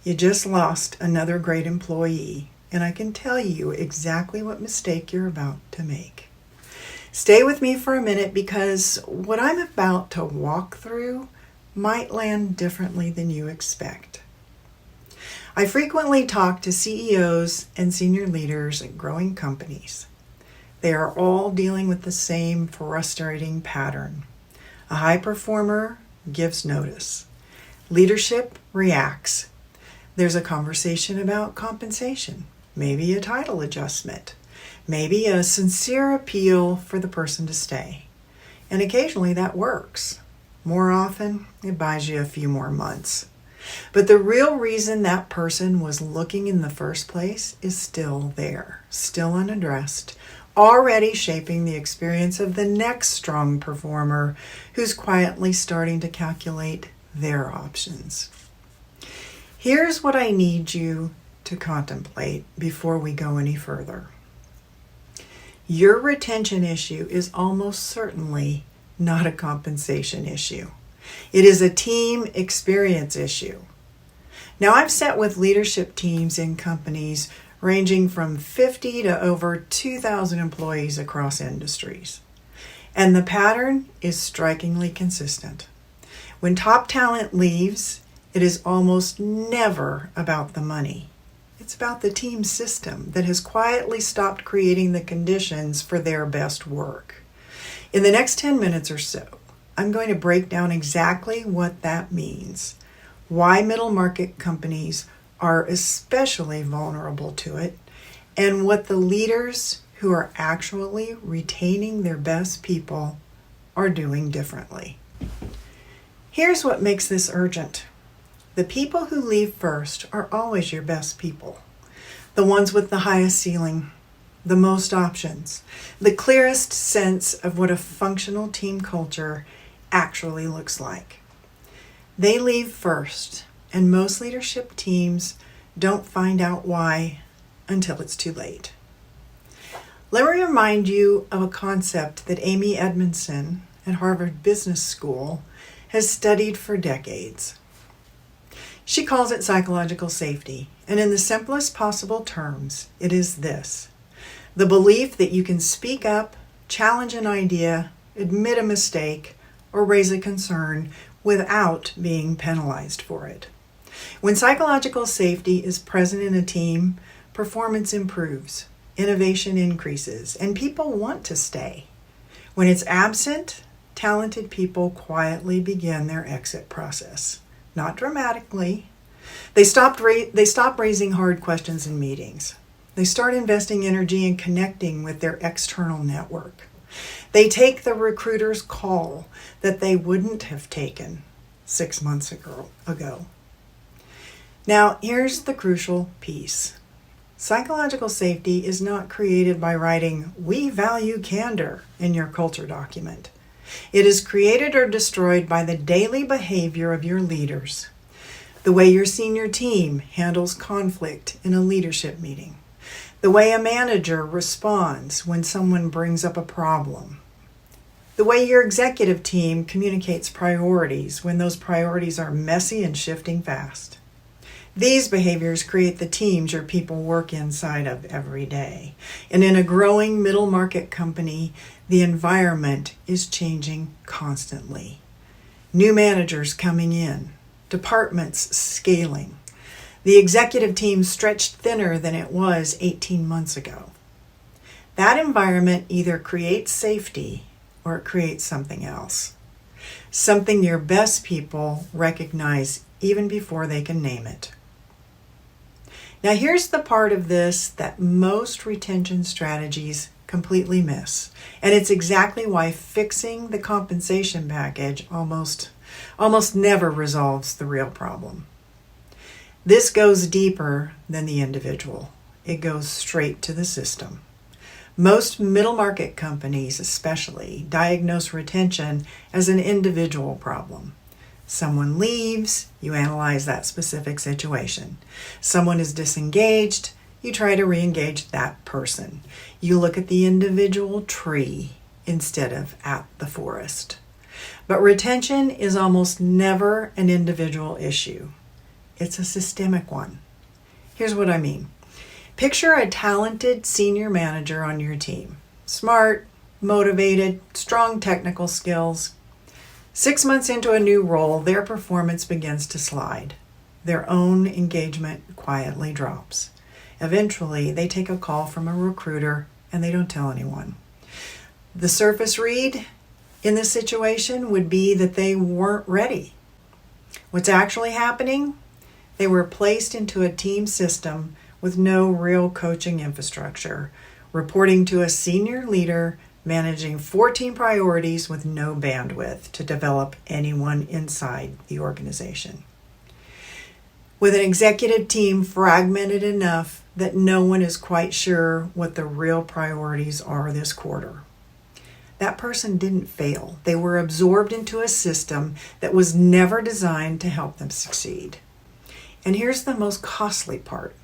You just lost another great employee, and I can tell you exactly what mistake you're about to make. Stay with me for a minute because what I'm about to walk through might land differently than you expect. I frequently talk to CEOs and senior leaders at growing companies. They are all dealing with the same frustrating pattern. A high performer gives notice. Leadership reacts. There's a conversation about compensation, maybe a title adjustment, maybe a sincere appeal for the person to stay. And occasionally that works. More often, it buys you a few more months. But the real reason that person was looking in the first place is still there, still unaddressed, already shaping the experience of the next strong performer who's quietly starting to calculate their options. Here's what I need you to contemplate before we go any further. Your retention issue is almost certainly not a compensation issue. It is a team experience issue. Now, I've sat with leadership teams in companies ranging from 50 to over 2,000 employees across industries. And the pattern is strikingly consistent. When top talent leaves, it is almost never about the money. It's about the team system that has quietly stopped creating the conditions for their best work. In the next 10 minutes or so, I'm going to break down exactly what that means, why middle market companies are especially vulnerable to it, and what the leaders who are actually retaining their best people are doing differently. Here's what makes this urgent. The people who leave first are always your best people. The ones with the highest ceiling, the most options, the clearest sense of what a functional team culture actually looks like. They leave first, and most leadership teams don't find out why until it's too late. Let me remind you of a concept that Amy Edmondson at Harvard Business School has studied for decades. She calls it psychological safety, and in the simplest possible terms, it is this: the belief that you can speak up, challenge an idea, admit a mistake, or raise a concern without being penalized for it. When psychological safety is present in a team, performance improves, innovation increases, and people want to stay. When it's absent, talented people quietly begin their exit process. Not dramatically. They stop raising hard questions in meetings. They start investing energy in connecting with their external network. They take the recruiter's call that they wouldn't have taken 6 months ago. Now, here's the crucial piece. Psychological safety is not created by writing, "We value candor" in your culture document. It is created or destroyed by the daily behavior of your leaders, the way your senior team handles conflict in a leadership meeting, the way a manager responds when someone brings up a problem, the way your executive team communicates priorities when those priorities are messy and shifting fast. These behaviors create the teams your people work inside of every day. And in a growing middle market company, the environment is changing constantly. New managers coming in, departments scaling. The executive team stretched thinner than it was 18 months ago. That environment either creates safety or it creates something else. Something your best people recognize even before they can name it. Now here's the part of this that most retention strategies completely miss. And it's exactly why fixing the compensation package almost never resolves the real problem. This goes deeper than the individual. It goes straight to the system. Most middle market companies especially diagnose retention as an individual problem. Someone leaves, you analyze that specific situation. Someone is disengaged, you try to re-engage that person. You look at the individual tree instead of at the forest. But retention is almost never an individual issue. It's a systemic one. Here's what I mean. Picture a talented senior manager on your team. Smart, motivated, strong technical skills. 6 months into a new role, their performance begins to slide. Their own engagement quietly drops. Eventually, they take a call from a recruiter and they don't tell anyone. The surface read in this situation would be that they weren't ready. What's actually happening? They were placed into a team system with no real coaching infrastructure, reporting to a senior leader, managing 14 priorities with no bandwidth to develop anyone inside the organization. With an executive team fragmented enough that no one is quite sure what the real priorities are this quarter. That person didn't fail. They were absorbed into a system that was never designed to help them succeed. And here's the most costly part.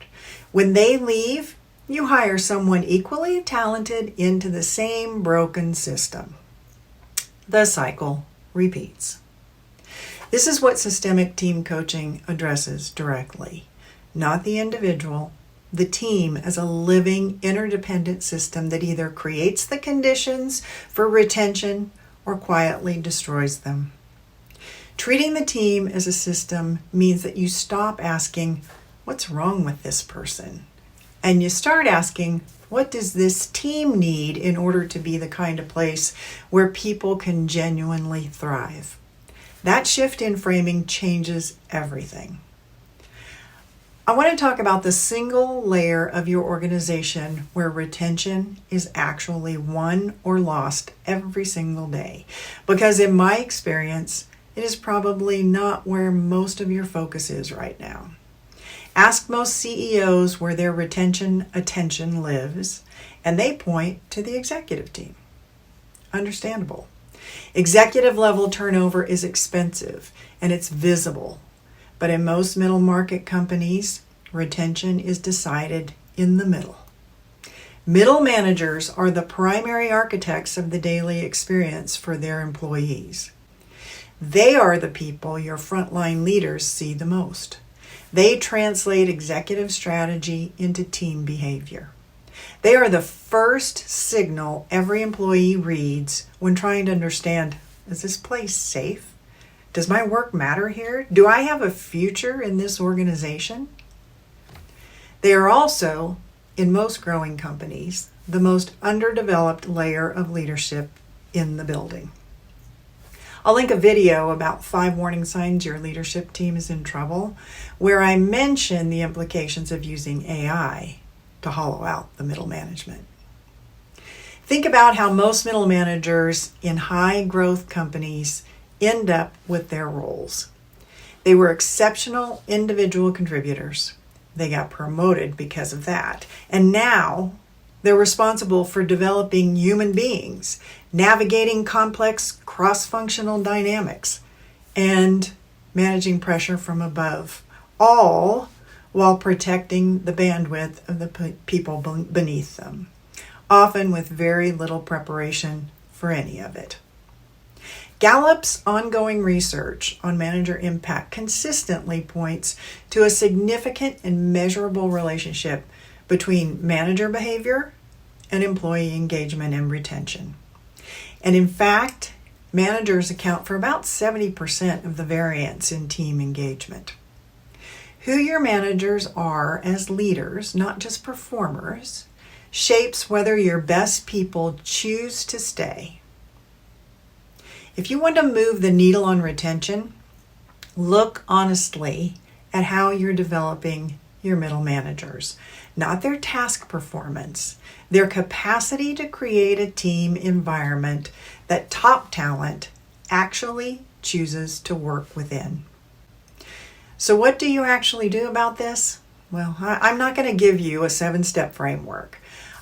When they leave, you hire someone equally talented into the same broken system. The cycle repeats. This is what systemic team coaching addresses directly. Not the individual, the team as a living, interdependent system that either creates the conditions for retention or quietly destroys them. Treating the team as a system means that you stop asking, what's wrong with this person? And you start asking, what does this team need in order to be the kind of place where people can genuinely thrive? That shift in framing changes everything. I want to talk about the single layer of your organization where retention is actually won or lost every single day. Because in my experience, it is probably not where most of your focus is right now. Ask most CEOs where their retention attention lives, and they point to the executive team. Understandable. Executive level turnover is expensive and it's visible. But in most middle market companies, retention is decided in the middle. Middle managers are the primary architects of the daily experience for their employees. They are the people your frontline leaders see the most. They translate executive strategy into team behavior. They are the first signal every employee reads when trying to understand, is this place safe? Does my work matter here? Do I have a future in this organization? They are also, in most growing companies, the most underdeveloped layer of leadership in the building. I'll link a video about 5 warning signs your leadership team is in trouble, where I mention the implications of using AI to hollow out the middle management. Think about how most middle managers in high growth companies end up with their roles. They were exceptional individual contributors. They got promoted because of that. And now they're responsible for developing human beings, navigating complex cross-functional dynamics, and managing pressure from above, all while protecting the bandwidth of the people beneath them, often with very little preparation for any of it. Gallup's ongoing research on manager impact consistently points to a significant and measurable relationship between manager behavior and employee engagement and retention. And in fact, managers account for about 70% of the variance in team engagement. Who your managers are as leaders, not just performers, shapes whether your best people choose to stay. If you want to move the needle on retention, look honestly at how you're developing your middle managers, not their task performance, their capacity to create a team environment that top talent actually chooses to work within. So what do you actually do about this? Well, I'm not going to give you a 7-step framework.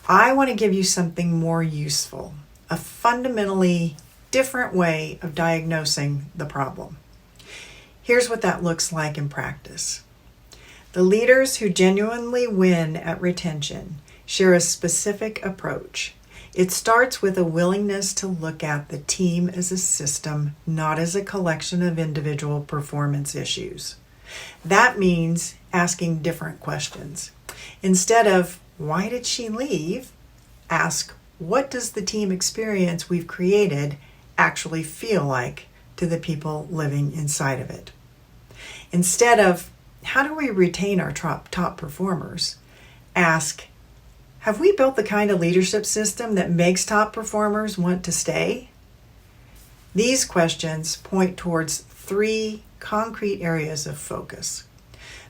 I want to give you something more useful, a fundamentally different way of diagnosing the problem. Here's what that looks like in practice. The leaders who genuinely win at retention share a specific approach. It starts with a willingness to look at the team as a system, not as a collection of individual performance issues. That means asking different questions. Instead of, why did she leave? Ask, what does the team experience we've created actually feel like to the people living inside of it? Instead of, how do we retain our top performers? Ask, have we built the kind of leadership system that makes top performers want to stay? These questions point towards 3 concrete areas of focus.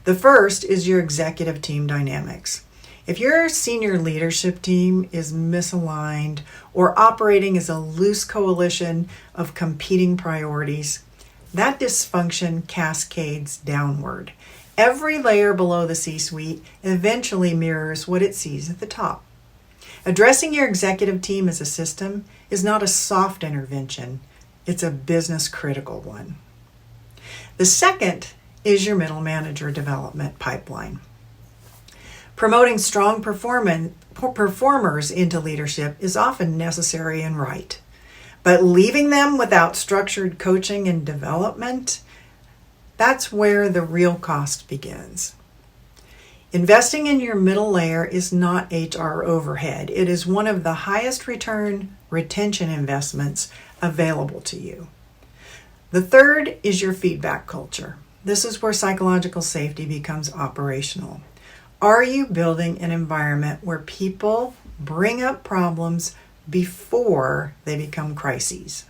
The first is your executive team dynamics. If your senior leadership team is misaligned or operating as a loose coalition of competing priorities, that dysfunction cascades downward. Every layer below the C-suite eventually mirrors what it sees at the top. Addressing your executive team as a system is not a soft intervention, it's a business critical one. The second is your middle manager development pipeline. Promoting strong performers into leadership is often necessary and right, but leaving them without structured coaching and development, that's where the real cost begins. Investing in your middle layer is not HR overhead. It is one of the highest return retention investments available to you. The third is your feedback culture. This is where psychological safety becomes operational. Are you building an environment where people bring up problems before they become crises?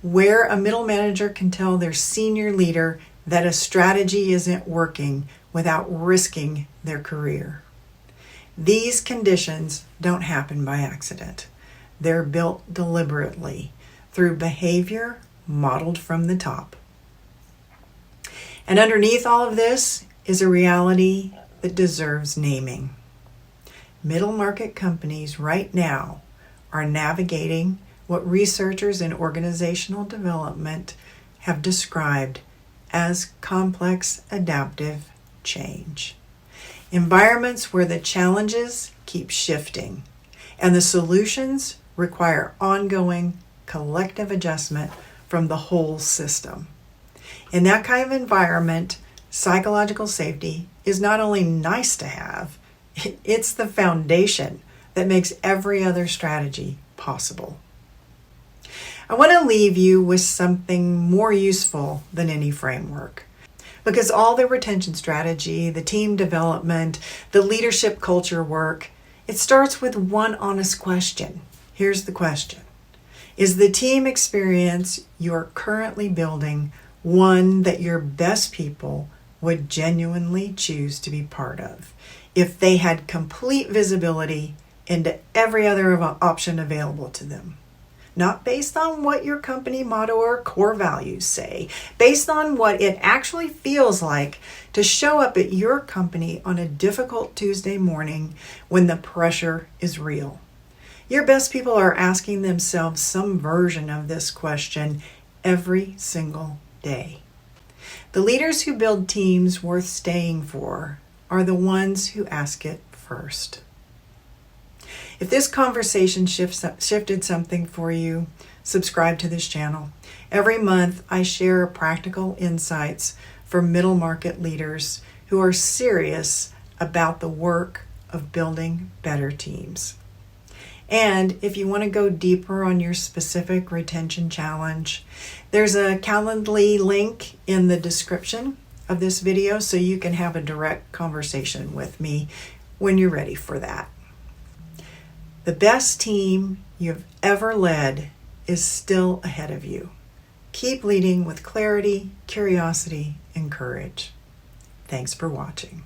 Where a middle manager can tell their senior leader that a strategy isn't working without risking their career. These conditions don't happen by accident. They're built deliberately through behavior modeled from the top. And underneath all of this is a reality that deserves naming. Middle market companies right now are navigating what researchers in organizational development have described as complex adaptive change. Environments where the challenges keep shifting and the solutions require ongoing collective adjustment from the whole system. In that kind of environment, psychological safety is not only nice to have, it's the foundation that makes every other strategy possible. I want to leave you with something more useful than any framework. Because all the retention strategy, the team development, the leadership culture work, it starts with one honest question. Here's the question. Is the team experience you're currently building one that your best people would genuinely choose to be part of if they had complete visibility into every other option available to them? Not based on what your company motto or core values say, based on what it actually feels like to show up at your company on a difficult Tuesday morning when the pressure is real. Your best people are asking themselves some version of this question every single day. The leaders who build teams worth staying for are the ones who ask it first. If this conversation shifted something for you, subscribe to this channel. Every month, I share practical insights for middle market leaders who are serious about the work of building better teams. And if you want to go deeper on your specific retention challenge, there's a Calendly link in the description of this video so you can have a direct conversation with me when you're ready for that. The best team you've ever led is still ahead of you. Keep leading with clarity, curiosity, and courage. Thanks for watching.